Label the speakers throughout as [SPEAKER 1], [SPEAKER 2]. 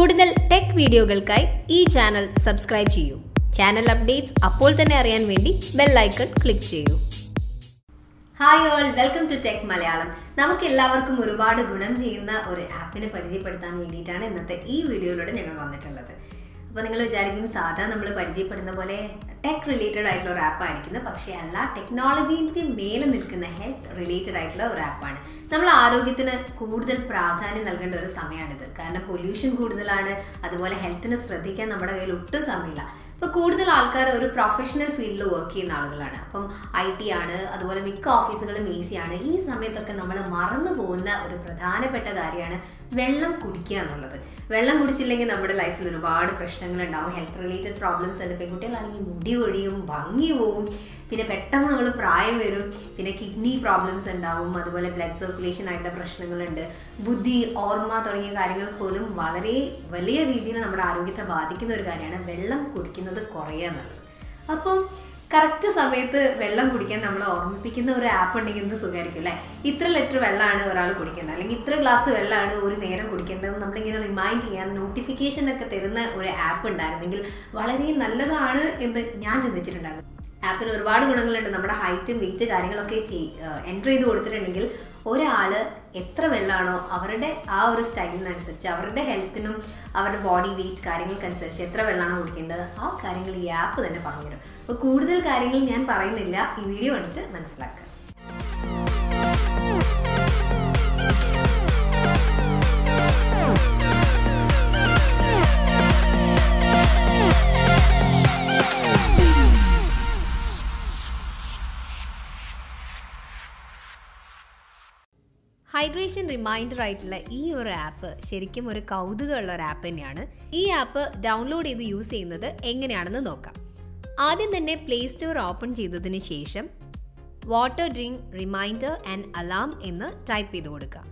[SPEAKER 1] കൂടുതൽ ടെക് വീഡിയോകൾക്കായി ഈ ചാനൽ സബ്സ്ക്രൈബ് ചെയ്യൂ. ചാനൽ അപ്ഡേറ്റ്സ് അപ്പോൾ തന്നെ അറിയാൻ വേണ്ടി ബെൽ ഐക്കൺ ക്ലിക്ക് ചെയ്യൂ. Hi all, welcome to tech Malayalam. നമുക്ക് എല്ലാവർക്കും ഒരുപാട് ഗുണം ചെയ്യുന്ന ഒരു ആപ്പിനെ പരിചയപ്പെടുത്താൻ വേണ്ടിയിട്ടാണ് ഇന്നത്തെ ഈ വീഡിയോയിലൂടെ ഞങ്ങൾ വന്നിട്ടുള്ളത്. അപ്പോൾ നിങ്ങൾ വിചാരിക്കും സാധാ നമ്മൾ പരിചയപ്പെടുന്ന പോലെ ടെക് റിലേറ്റഡ് ആയിട്ടുള്ള ഒരു ആപ്പ് ആയിരിക്കുന്നത്. പക്ഷേ അല്ല, ടെക്നോളജിക്ക് മേലെ നിൽക്കുന്ന ഹെൽത്ത് റിലേറ്റഡ് ആയിട്ടുള്ള ഒരു ആപ്പാണ്. നമ്മൾ ആരോഗ്യത്തിന് കൂടുതൽ പ്രാധാന്യം നൽകേണ്ട ഒരു സമയമാണിത്. കാരണം പൊല്യൂഷൻ കൂടുതലാണ്, അതുപോലെ ഹെൽത്തിനെ ശ്രദ്ധിക്കാൻ നമ്മുടെ കയ്യിൽ ഒട്ടും സമയമില്ല. ഇപ്പോൾ കൂടുതൽ ആൾക്കാർ ഒരു പ്രൊഫഷണൽ ഫീൽഡിൽ വർക്ക് ചെയ്യുന്ന ആളുകളാണ്. അപ്പം IT ആണ്, അതുപോലെ മിക്ക ഓഫീസുകളും AC ആണ്. ഈ സമയത്തൊക്കെ നമ്മൾ മറന്നു പോകുന്ന ഒരു പ്രധാനപ്പെട്ട കാര്യമാണ് വെള്ളം കുടിക്കുക എന്നുള്ളത്. വെള്ളം കുടിച്ചില്ലെങ്കിൽ നമ്മുടെ ലൈഫിൽ ഒരുപാട് പ്രശ്നങ്ങളുണ്ടാവും. ഹെൽത്ത് റിലേറ്റഡ് പ്രോബ്ലംസ് ഉണ്ട്. പെൺകുട്ടികളാണെങ്കിൽ മുടി കൊഴിയും, ഭംഗി പോവും, പിന്നെ പെട്ടെന്ന് നമ്മൾ പ്രായം വരും, പിന്നെ കിഡ്നി പ്രോബ്ലംസ് ഉണ്ടാവും, അതുപോലെ ബ്ലഡ് സർക്കുലേഷൻ ആയിട്ടുള്ള പ്രശ്നങ്ങളുണ്ട്, ബുദ്ധി, ഓർമ്മ തുടങ്ങിയ കാര്യങ്ങൾ പോലും വളരെ വലിയ രീതിയിൽ നമ്മുടെ ആരോഗ്യത്തെ ബാധിക്കുന്ന ഒരു കാര്യമാണ് വെള്ളം കുടിക്കുന്നത് കുറയുക എന്നുള്ളത്. അപ്പം കറക്റ്റ് സമയത്ത് വെള്ളം കുടിക്കാൻ നമ്മൾ ഓർമ്മിപ്പിക്കുന്ന ഒരു ആപ്പ് ഉണ്ടെങ്കിൽ എന്ത് സുഖമായിരിക്കും അല്ലേ? ഇത്ര ലിറ്റർ വെള്ളമാണ് ഒരാൾ കുടിക്കേണ്ടത്, അല്ലെങ്കിൽ ഇത്ര ഗ്ലാസ് വെള്ളമാണ് ഒരു നേരം കുടിക്കേണ്ടതെന്ന് നമ്മളിങ്ങനെ റിമൈൻഡ് ചെയ്യാൻ നോട്ടിഫിക്കേഷൻ ഒക്കെ തരുന്ന ഒരു ആപ്പ് ഉണ്ടായിരുന്നെങ്കിൽ വളരെ നല്ലതാണ് എന്ന് ഞാൻ ചിന്തിച്ചിട്ടുണ്ടായിരുന്നു. ആപ്പിന് ഒരുപാട് ഗുണങ്ങളുണ്ട്. നമ്മുടെ ഹൈറ്റും വെയിറ്റ് കാര്യങ്ങളൊക്കെ എൻ്റർ ചെയ്ത് കൊടുത്തിട്ടുണ്ടെങ്കിൽ ഒരാൾ എത്ര വെള്ളമാണോ അവരുടെ ആ ഒരു സ്റ്റൈലിനനുസരിച്ച്, അവരുടെ ഹെൽത്തിനും അവരുടെ ബോഡി വെയിറ്റ് കാര്യങ്ങൾക്കനുസരിച്ച് എത്ര വെള്ളമാണോ കുടിക്കേണ്ടത് ആ കാര്യങ്ങൾ ഈ ആപ്പ് തന്നെ പറഞ്ഞുതരും. അപ്പോൾ കൂടുതൽ കാര്യങ്ങൾ ഞാൻ പറയുന്നില്ല, ഈ വീഡിയോ കണ്ടിട്ട് മനസ്സിലാക്കുക. ഹൈഡ്രേഷൻ റിമൈൻഡർ ആയിട്ടുള്ള ഈ ഒരു ആപ്പ് ശരിക്കും ഒരു കൗതുകമുള്ള ഒരു ആപ്പ് തന്നെയാണ്. ഈ ആപ്പ് ഡൗൺലോഡ് ചെയ്ത് യൂസ് ചെയ്യുന്നത് എങ്ങനെയാണെന്ന് നോക്കാം. ആദ്യം തന്നെ പ്ലേ സ്റ്റോർ ഓപ്പൺ ചെയ്തതിന് ശേഷം water drink reminder and alarm എന്ന് ടൈപ്പ് ചെയ്ത് കൊടുക്കുക.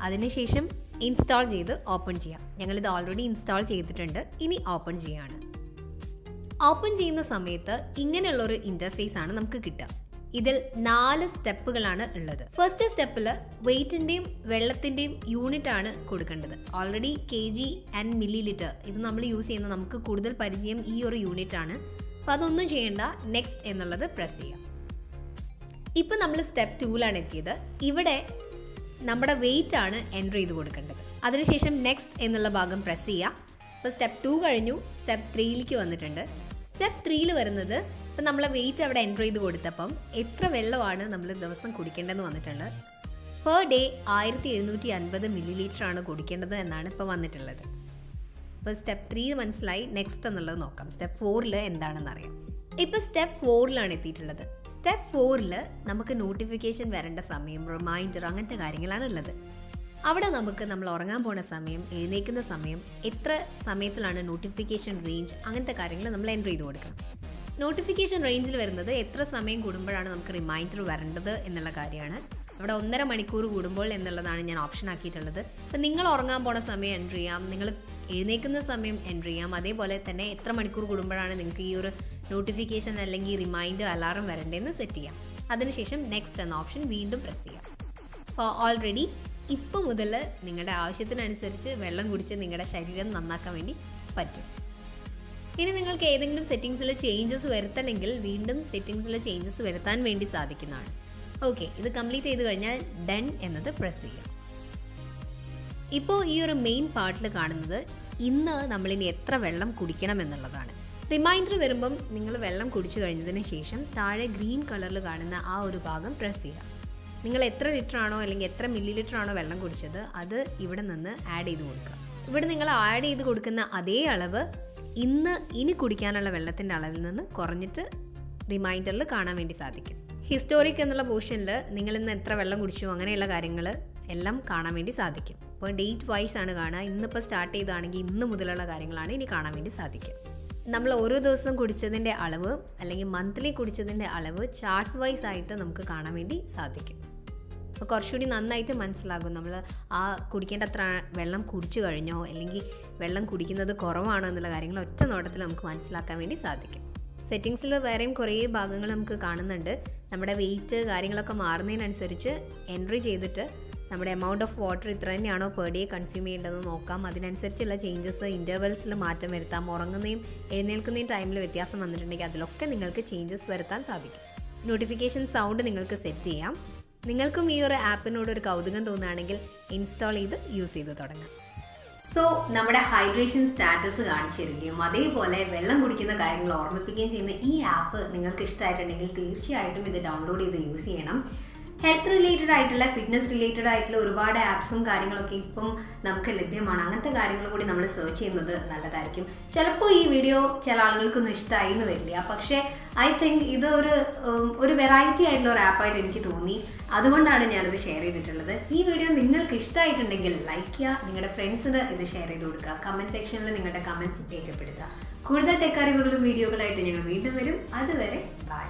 [SPEAKER 1] അതിനുശേഷം ഇൻസ്റ്റാൾ ചെയ്ത് ഓപ്പൺ ചെയ്യാം. ഞങ്ങളിത് ഓൾറെഡി ഇൻസ്റ്റാൾ ചെയ്തിട്ടുണ്ട്, ഇനി ഓപ്പൺ ചെയ്യാണ്. ഓപ്പൺ ചെയ്യുന്ന സമയത്ത് ഇങ്ങനെയുള്ളൊരു ഇൻ്റർഫേസ് ആണ് നമുക്ക് കിട്ടുക. ഇതിൽ 4 സ്റ്റെപ്പുകളാണ് ഉള്ളത്. ഫസ്റ്റ് സ്റ്റെപ്പിൽ വെയിറ്റിൻ്റെയും വെള്ളത്തിൻ്റെയും യൂണിറ്റ് ആണ് കൊടുക്കേണ്ടത്. ഓൾറെഡി kg ആൻഡ് മില്ലി ഇത് നമ്മൾ യൂസ് ചെയ്യുന്ന, നമുക്ക് കൂടുതൽ പരിചയം ഈ ഒരു യൂണിറ്റ് ആണ്. അപ്പോൾ അതൊന്നും ചെയ്യേണ്ട, നെക്സ്റ്റ് എന്നുള്ളത് പ്രസ് ചെയ്യാം. ഇപ്പം നമ്മൾ സ്റ്റെപ്പ് 2ലാണ് എത്തിയത്. ഇവിടെ നമ്മുടെ വെയിറ്റ് ആണ് എൻ്റർ ചെയ്ത് കൊടുക്കേണ്ടത്. അതിനുശേഷം നെക്സ്റ്റ് എന്നുള്ള ഭാഗം പ്രസ് ചെയ്യുക. അപ്പോൾ സ്റ്റെപ്പ് 2 കഴിഞ്ഞു, സ്റ്റെപ്പ് 3ലേക്ക് വന്നിട്ടുണ്ട്. സ്റ്റെപ്പ് 3ൽ വരുന്നത് ഇപ്പം നമ്മളെ വെയിറ്റ് അവിടെ എൻ്റർ ചെയ്ത് കൊടുത്തപ്പം എത്ര വെള്ളമാണ് നമ്മൾ ദിവസം കുടിക്കേണ്ടതെന്ന് വന്നിട്ടുണ്ട്. പെർ ഡേ 1750 ml ആണ് കുടിക്കേണ്ടത് എന്നാണ് ഇപ്പോൾ വന്നിട്ടുള്ളത്. ഇപ്പോൾ സ്റ്റെപ്പ് 3 മനസ്സിലായി, നെക്സ്റ്റ് എന്നുള്ളത് നോക്കാം. സ്റ്റെപ്പ് 4ൽ എന്താണെന്ന് അറിയാം. ഇപ്പോൾ സ്റ്റെപ്പ് 4ലാണ് എത്തിയിട്ടുള്ളത്. സ്റ്റെപ്പ് 4ൽ നമുക്ക് നോട്ടിഫിക്കേഷൻ വരേണ്ട സമയം, റിമൈൻഡർ, അങ്ങനത്തെ കാര്യങ്ങളാണ് ഉള്ളത്. അവിടെ നമുക്ക് നമ്മൾ ഉറങ്ങാൻ പോണ സമയം, എഴുന്നേൽക്കുന്ന സമയം, എത്ര സമയത്തിലാണ് നോട്ടിഫിക്കേഷൻ റേഞ്ച്, അങ്ങനത്തെ കാര്യങ്ങൾ നമ്മൾ എൻ്റർ ചെയ്ത് കൊടുക്കണം. നോട്ടിഫിക്കേഷൻ റേഞ്ചിൽ വരുന്നത് എത്ര സമയം കൂടുമ്പോഴാണ് നമുക്ക് റിമൈൻഡർ വരേണ്ടത് എന്നുള്ള കാര്യമാണ്. അവിടെ 1.5 മണിക്കൂർ കൂടുമ്പോൾ എന്നുള്ളതാണ് ഞാൻ ഓപ്ഷൻ ആക്കിയിട്ടുള്ളത്. അപ്പോൾ നിങ്ങൾ ഉറങ്ങാൻ പോണ സമയം എൻ്റർ ചെയ്യാം, നിങ്ങൾ എഴുന്നേൽക്കുന്ന സമയം എൻ്റർ ചെയ്യാം. അതേപോലെ തന്നെ എത്ര മണിക്കൂർ കൂടുമ്പോഴാണ് നിങ്ങൾക്ക് ഈ ഒരു നോട്ടിഫിക്കേഷൻ അല്ലെങ്കിൽ റിമൈൻഡർ അലാറം വരേണ്ടതെന്ന് സെറ്റ് ചെയ്യാം. അതിനുശേഷം നെക്സ്റ്റ് എന്ന ഓപ്ഷൻ വീണ്ടും പ്രസ് ചെയ്യാം. അപ്പോൾ ഓൾറെഡി ഇപ്പോൾ മുതൽ നിങ്ങളുടെ ആവശ്യത്തിനനുസരിച്ച് വെള്ളം കുടിച്ച് നിങ്ങളുടെ ശരീരം നന്നാക്കാൻ വേണ്ടി പറ്റും. ഇനി നിങ്ങൾക്ക് ഏതെങ്കിലും സെറ്റിങ്സിൽ ചേഞ്ചസ് വരുത്തണമെങ്കിൽ വീണ്ടും സെറ്റിങ്സിൽ ചേഞ്ചസ് വരുത്താൻ വേണ്ടി സാധിക്കുന്നതാണ്. ഓക്കെ, ഇത് കംപ്ലീറ്റ് ചെയ്ത് കഴിഞ്ഞാൽ ഡൺ എന്നത് പ്രസ് ചെയ്യാം. ഇപ്പോൾ ഈ ഒരു മെയിൻ പാർട്ടിൽ കാണുന്നത് ഇന്ന് നമ്മളിനി എത്ര വെള്ളം കുടിക്കണം എന്നുള്ളതാണ്. റിമൈൻഡർ വരുമ്പം നിങ്ങൾ വെള്ളം കുടിച്ചു കഴിഞ്ഞതിന് ശേഷം താഴെ ഗ്രീൻ കളറിൽ കാണുന്ന ആ ഒരു ഭാഗം പ്രസ് ചെയ്യുക. നിങ്ങൾ എത്ര ലിറ്റർ ആണോ അല്ലെങ്കിൽ എത്ര മില്ലി ആണോ വെള്ളം കുടിച്ചത് അത് ഇവിടെ നിന്ന് ആഡ് ചെയ്ത് കൊടുക്കുക. ഇവിടെ നിങ്ങൾ ആഡ് ചെയ്ത് കൊടുക്കുന്ന അതേ അളവ് ഇനി കുടിക്കാനുള്ള വെള്ളത്തിൻ്റെ അളവിൽ നിന്ന് കുറഞ്ഞിട്ട് റിമൈൻഡറിൽ കാണാൻ വേണ്ടി സാധിക്കും. ഹിസ്റ്റോറിക് എന്നുള്ള പോർഷനിൽ നിങ്ങൾ ഇന്ന് എത്ര വെള്ളം കുടിച്ചു അങ്ങനെയുള്ള കാര്യങ്ങൾ എല്ലാം കാണാൻ വേണ്ടി സാധിക്കും. അപ്പോൾ ഡേറ്റ് വൈസ് ആണ് കാണുക. ഇന്നിപ്പോൾ സ്റ്റാർട്ട് ചെയ്താണെങ്കിൽ ഇന്ന് മുതലുള്ള കാര്യങ്ങളാണ് ഇനി കാണാൻ വേണ്ടി സാധിക്കും. നമ്മൾ ഓരോ ദിവസം കുടിച്ചതിൻ്റെ അളവ് അല്ലെങ്കിൽ മന്ത്ലി കുടിച്ചതിൻ്റെ അളവ് ചാർട്ട് വൈസ് ആയിട്ട് നമുക്ക് കാണാൻ വേണ്ടി സാധിക്കും. അപ്പോൾ കുറച്ചുകൂടി നന്നായിട്ട് മനസ്സിലാകും നമ്മൾ ആ കുടിക്കേണ്ട അത്ര വെള്ളം കുടിച്ചു കഴിഞ്ഞോ അല്ലെങ്കിൽ വെള്ളം കുടിക്കുന്നത് കുറവാണോ എന്നുള്ള കാര്യങ്ങൾ ഒറ്റ നോട്ടത്തിൽ നമുക്ക് മനസ്സിലാക്കാൻ വേണ്ടി സാധിക്കും. സെറ്റിങ്സിൽ വേറെയും കുറേ ഭാഗങ്ങൾ നമുക്ക് കാണുന്നുണ്ട്. നമ്മുടെ വെയിറ്റ് കാര്യങ്ങളൊക്കെ മാറുന്നതിനനുസരിച്ച് എൻട്രി ചെയ്തിട്ട് നമ്മുടെ എമൗണ്ട് ഓഫ് വാട്ടർ ഇത്ര തന്നെയാണോ പെർ ഡേ കൺസ്യൂം ചെയ്യേണ്ടതെന്ന് നോക്കാം. അതിനനുസരിച്ചുള്ള ചേഞ്ചസ് ഇൻ്റർവെൽസിൽ മാറ്റം വരുത്താം. ഉറങ്ങുന്നതും എഴുന്നേൽക്കുന്നതും ടൈമിൽ വ്യത്യാസം വന്നിട്ടുണ്ടെങ്കിൽ അതിലൊക്കെ നിങ്ങൾക്ക് ചേഞ്ചസ് വരുത്താൻ സാധിക്കും. നോട്ടിഫിക്കേഷൻ സൗണ്ട് നിങ്ങൾക്ക് സെറ്റ് ചെയ്യാം. നിങ്ങൾക്കും ഈ ഒരു ആപ്പിനോട് ഒരു കൗതുകം തോന്നുകയാണെങ്കിൽ ഇൻസ്റ്റാൾ ചെയ്ത് യൂസ് ചെയ്ത് തുടങ്ങാം. സോ നമ്മുടെ ഹൈഡ്രേഷൻ സ്റ്റാറ്റസ് കാണിച്ചു തരികയും അതേപോലെ വെള്ളം കുടിക്കുന്ന കാര്യങ്ങൾ ഓർമ്മിപ്പിക്കുകയും ചെയ്യുന്ന ഈ ആപ്പ് നിങ്ങൾക്ക് ഇഷ്ടമായിട്ടുണ്ടെങ്കിൽ തീർച്ചയായിട്ടും ഇത് ഡൗൺലോഡ് ചെയ്ത് യൂസ് ചെയ്യണം. ഹെൽത്ത് റിലേറ്റഡ് ആയിട്ടുള്ള ഫിറ്റ്നസ് റിലേറ്റഡ് ആയിട്ടുള്ള ഒരുപാട് ആപ്സും കാര്യങ്ങളൊക്കെ ഇപ്പം നമുക്ക് ലഭ്യമാണ്. അങ്ങനത്തെ കാര്യങ്ങൾ കൂടി നമ്മൾ സെർച്ച് ചെയ്യുന്നത് നല്ലതായിരിക്കും. ചിലപ്പോൾ ഈ വീഡിയോ ചില ആളുകൾക്കൊന്നും ഇഷ്ടമായി എന്ന് വരില്ല, പക്ഷേ ഐ തിങ്ക് ഇത് ഒരു വെറൈറ്റി ആയിട്ടുള്ള ഒരു ആപ്പായിട്ട് എനിക്ക് തോന്നി. അതുകൊണ്ടാണ് ഞാനിത് ഷെയർ ചെയ്തിട്ടുള്ളത്. ഈ വീഡിയോ നിങ്ങൾക്ക് ഇഷ്ടമായിട്ടുണ്ടെങ്കിൽ ലൈക്ക് ചെയ്യുക, നിങ്ങളുടെ ഫ്രണ്ട്സിന് ഇത് ഷെയർ ചെയ്ത് കൊടുക്കുക, കമൻറ്റ് സെക്ഷനിൽ നിങ്ങളുടെ കമൻറ്റ്സ് രേഖപ്പെടുത്തുക. കൂടുതൽ ടെക് അറിവുകളും വീഡിയോകളായിട്ട് ഞങ്ങൾ വീണ്ടും വരും. അതുവരെ ബൈ.